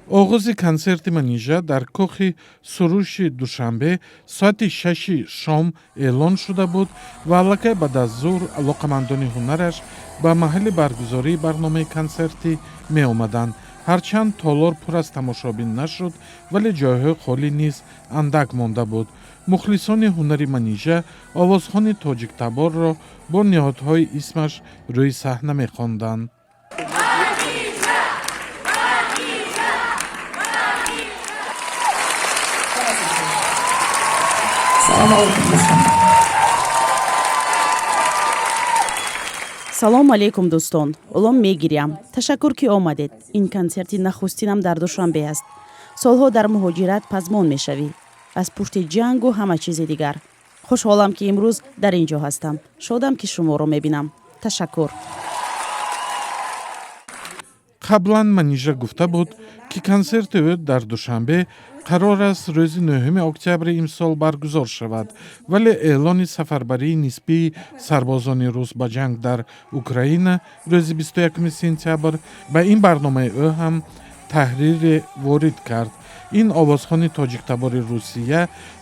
оғози консерти Манижа дар кӯхи суруши Душанбе соати 6 шом эълон шуда буд ва аллакай баъд аз зуҳр алоқамандони ҳунараш ба маҳалли баргузории барномаи консертӣ меомаданд. ҳарчанд толор пур аз тамошобин нашуд, вале ҷойҳои холӣ низ андак монда буд. мухлисони ҳунари Манижа овозхони тоҷиктаборро бо ниҳодҳои исмаш рӯи саҳна мехонданд. салом алейкум дӯстон, олом мегирям. Ташаккур ки омадед. Ин консерти нахустинам дар Душанбе аст. солҳо дар муҳоҷират пазмон мешавӣ, аз пушти ҷангу ҳама чизи дигар. хушҳолам ки имрӯз дар ин ҷо ҳастам. шодам ки шуморо мебинам. ташаккур. қаблан Манижа гуфта буд ки консерти ӯ дар Душанбе қарор аст рӯзи 9 октябри имсол баргузор шавад, вале эълони сафарбарии нисбии сарбозони рус ба ҷанг дар Украина рӯзи 21 сентябр ба ин барномаи ӯ ҳам таҳрире ворид кард. ин овозхони тоҷиктабори Русия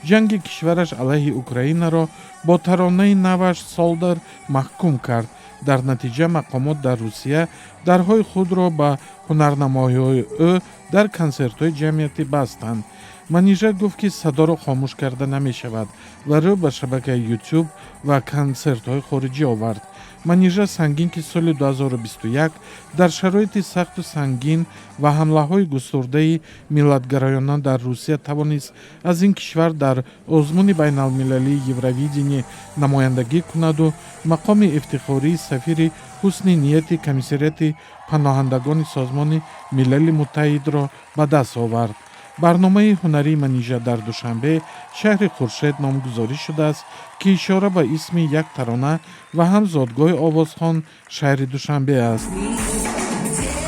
ҷанги кишвараш алайҳи Украинаро бо таронаи наваш солдар маҳкум кард. дар натиҷа мақомот дар Русия дарҳои худро ба ҳунарнамоиҳои ӯ дар консертҳои ҷамъиятӣ бастанд. Манижа гуфт ки садоро хомӯш карда намешавад ва рӯ ба шабакаи YouTube ва консертҳои хориҷӣ овард. Манижа сангин ки соли 2021 дар шароити сахту сангин ва ҳамлаҳои густурдаи миллатгароёна дар Русия тавонист аз ин кишвар дар озмуни байналмилалии Евровидение намояндагӣ кунаду мақоми ифтихории сафири ҳусни нияти комиссарияти паноҳандагони Созмони Милали Муттаҳидро ба даст овард. барномаи ҳунарии Манижа дар Душанбе шаҳри Хуршед номгузорӣ шудааст, ки ишора ба исми як тарона ва ҳам зодгоҳи овозхон шаҳри Душанбе аст.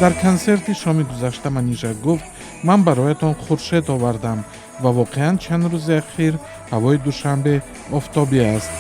дар консерти шоми гузашта Манижа гуфт: ман бароятон Хуршед овардам ва воқеан чанд рӯзи ахир ҳавои Душанбе офтобӣ аст.